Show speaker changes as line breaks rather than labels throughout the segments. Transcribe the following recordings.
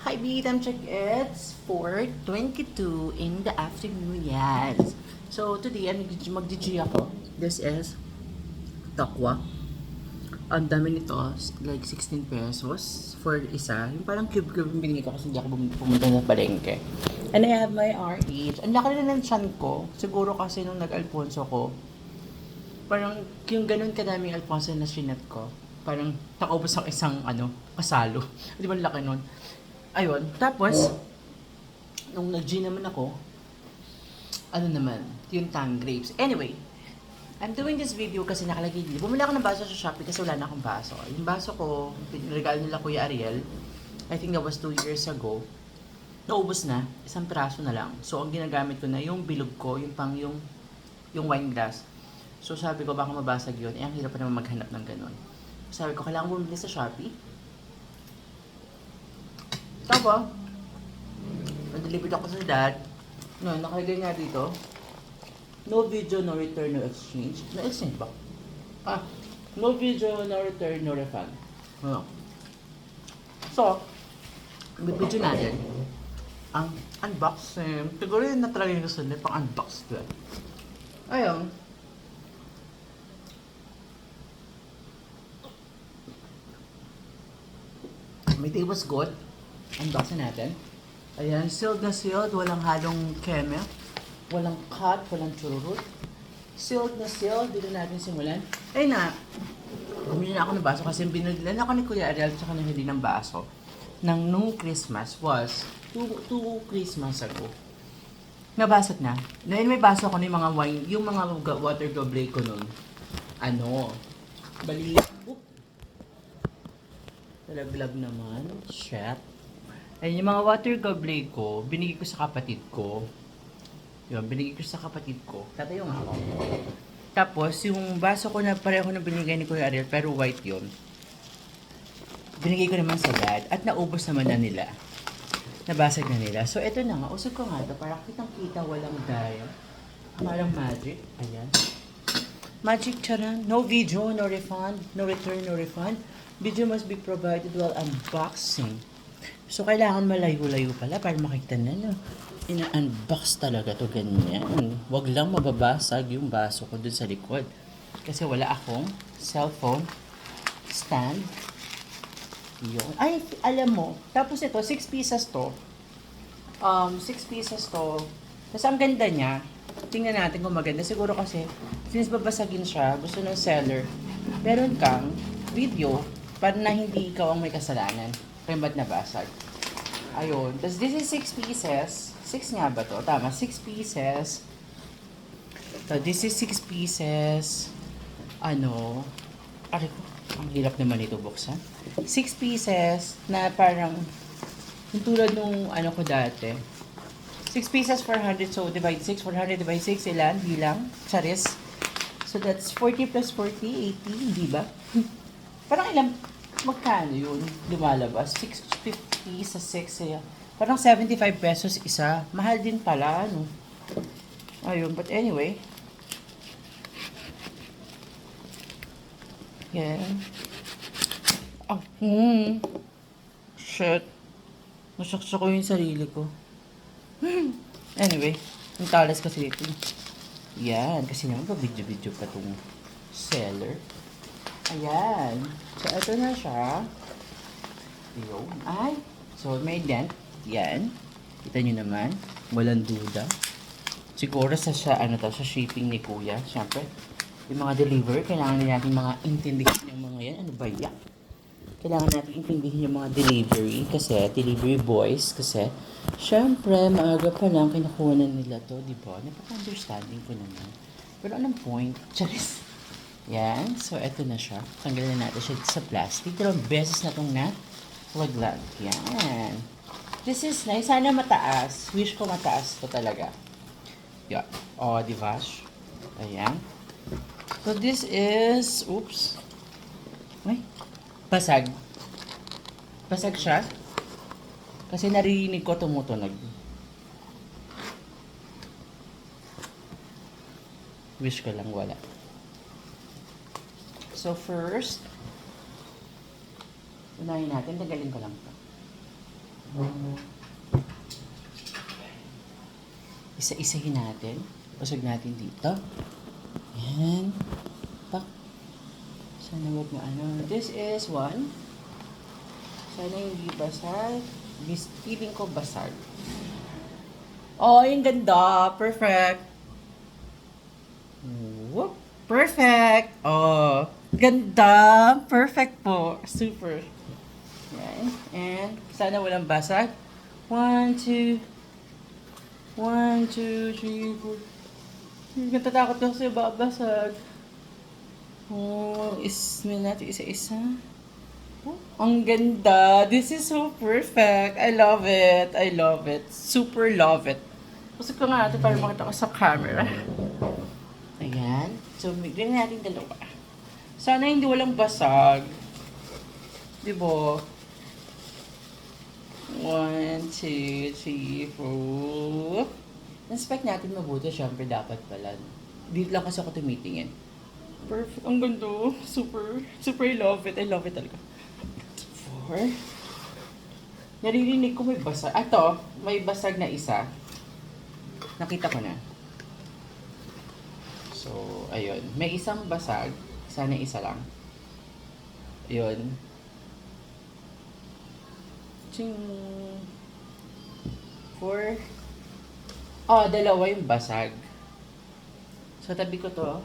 kaibigan, check it's 4:22 in the afternoon, yes. So, today, mag-GG ako. This is Tokwa. Ang dami nito, like 16 pesos for isa. Yung parang cube-cube yung binigay ko kasi hindi ako pumunta na palengke. And I have my RH. Ang laki na ng tiyan ko. Siguro kasi nung nag-Alfonso ko, parang yung ganun kadaming Alfonso na sinat ko, parang nakaubos ang isang kasalo. Di ba laki nun? Ayun. Tapos, nung nag-G naman ako, yung tang grapes. Anyway, I'm doing this video kasi nakalagay dito. Bumili ako ng baso sa Shopee kasi wala na akong baso. Yung baso ko, regalo nila Kuya Ariel. I think that was 2 years ago. Naubos na. Isang piraso na lang. So, ang ginagamit ko na yung bilog ko, yung wine glass. So, sabi ko, baka mabasag yun. Eh, ang hirap pa naman maghanap ng ganun. Sabi ko, kailangan bumili sa Shopee. Tapos, na-delivered ako sa dad. No, nakalagay nga dito. No video, no return, no exchange. No exchange ba? No video, no return, no refund. So, video natin. Ang unboxing. Siguro yun na talaga yung gusto nila, pang unbox ko. Ayun. May tables good. Unboxing natin. Ayan, sealed na sealed. Walang halong keme. Walang cut, walang chururut. Sealed na sealed. Dito natin simulan. Ayun na. Bumili na ako ng baso kasi binili ako ni Kuya Ariel tsaka na hindi ng baso. Nung Christmas was two Christmas ago. Nabasag na. Ngayon may baso ako ng mga wine, yung mga water goblet ko nun. Bali. Talaglag naman. Shit. Ayun, yung mga water goblet ko, binigay ko sa kapatid ko. Yun, binigay ko sa kapatid ko. Tatayo nga ako. Tapos, yung baso ko na pareho na binigay ni Kuya Ariel, pero white yun. Binigay ko naman sa dad, at naubos naman na nila. Nabasag na nila. So, ito na nga. Usog ko nga ito, para kitang-kita, walang daya. Parang magic. Ayan. Magic charan. No video, no refund, no return, no refund. Video must be provided while unboxing. So, kailangan malayo-layo pala para makita na, no? Ina-unbox talaga to ganyan. Wag lang mababasag yung baso ko dun sa likod. Kasi wala akong cellphone stand. Yun. Ay, alam mo. Tapos ito, 6 pieces to. 6 pieces to. Tapos ang ganda niya. Tingnan natin kung maganda. Siguro kasi, since babasagin siya, gusto ng seller, meron kang video para na hindi ikaw ang may kasalanan. Kaya ba't nabasag? Ayun. Tapos this is 6 pieces. 6 nga ba to? Tama, 6 pieces. So, this is 6 pieces. Aray ko, ang hirap naman ito buksan. 6 pieces na parang, yung tulad nung ko dati. 6 pieces, 400. So, divide 6. 400 divide 6, ilan? Bilang. Charis. So, that's 40 plus 40, 80. Di ba? Parang ilang, magkano yun? Lumalabas. 650 sa 6. Parang 75 pesos isa. Mahal din pala, no? Ayun, but anyway. Yan. Shit. Nasaksak ko yung sarili ko. Anyway, yung talas kasi dito. Yan, kasi naman pa video-video pa itong seller. Ayan. So, ito na siya. Yun. Ay. So, may dent. Yan. Kita nyo naman. Walang duda. Siguro sa sa shipping ni Kuya. Siyempre, yung mga delivery, kailangan natin mga intindihin yung mga yan. Ano ba yan? Kailangan natin intindihin yung mga delivery. Kasi, delivery boys. Kasi, siyempre, maaga pa lang kinukuha na nila to. Diba? Napaka-understanding ko naman. Pero anong point? Charis. Yan. So, eto na siya. Tanggalin natin siya sa plastic. 2 beses na itong laglag. Yan. This is nice. Sana mataas. Wish ko mataas to talaga. Yan. O, diba? Ayan. So, this is... Oops. Ay. Basag. Basag siya. Kasi narinig ko tumutunog. Wish ko lang wala. So, first, unahin natin. Tagalin ko lang ito. Isa-isahin natin. Pasag natin dito. Yan. Pak. Sana wag na ano. This is one. Sana hindi basag. Feeling ko basag. Oh, yung ganda. Perfect. Whoop. Perfect. Oh, ganda. Perfect po. Super. Yan. And sana walang basag. 1, 2. 1, 2, 3, 4. Natatakot ako sa'yo babasag. Oh, ismin natin isa-isa. Oh, ang ganda. This is so perfect. I love it. I love it. Super love it. Pasok ko nga natin para makita ko sa camera. Ayan. So, bigyan natin dalawa. Sana hindi walang basag. Diba? 1, 2, 3, 4. Inspect natin mabuti. Siyempre, dapat pala. Dito lang kasi ako tumitingin. Perfect. Ang ganda. Super. Super love it. I love it talaga. 4. Naririnig ko may basag. Ato, may basag na isa. Nakita ko na. So, ayun. May isang basag. Sana isa lang. Ayun. Ching. 4. Oh, dalawa yung basag. So, tabi ko to.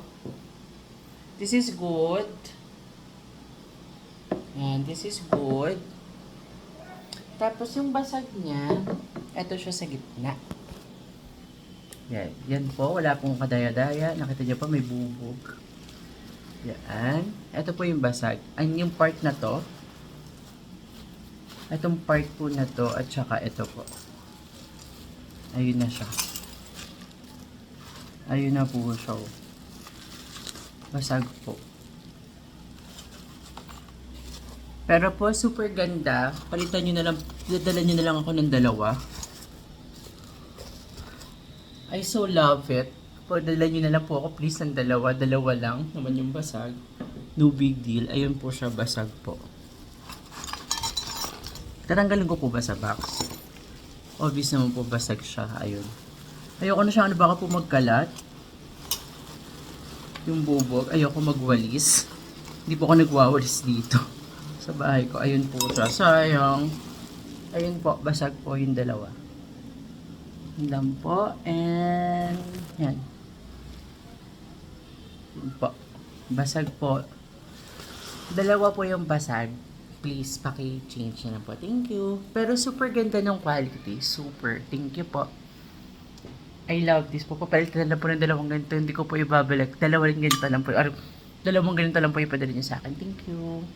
This is good. And this is good. Tapos yung basag niya, eto siya sa gitna. Yan. Yan po. Wala pong kadaya-daya. Nakita niyo pa may bubog. Yan. Ito po yung basag. Yung part na to. Itong part po na to at saka ito po. Ayun na siya. Ayun na po siya. Basag po. Pero po, super ganda. Palitan nyo na lang, dadala nyo na lang ako ng dalawa. I so love it. Padala nyo na lang po ako, please, ng dalawa. Dalawa lang naman yung basag. No big deal. Ayun po siya, basag po. Tatanggalin ko po ba sa box? Obvious naman po, basag siya. Ayun. Ayoko na siya, ano baka po magkalat. Yung bubog. Ayoko magwalis. Hindi po ako nagwawalis dito. Sa bahay ko. Ayun po siya. Sayang. Ayun po. Basag po yung dalawa. Yun lang po. And yan. Yun po. Basag po. Dalawa po yung basag. Please, paki-change na po. Thank you. Pero super ganda ng quality. Super. Thank you po. I love this po. Papalitan na po ng dalawang ganito. Hindi ko po ibabalik. Dalawang ganito lang po. Dalawang ganito lang po ipadala niyo sa akin. Thank you.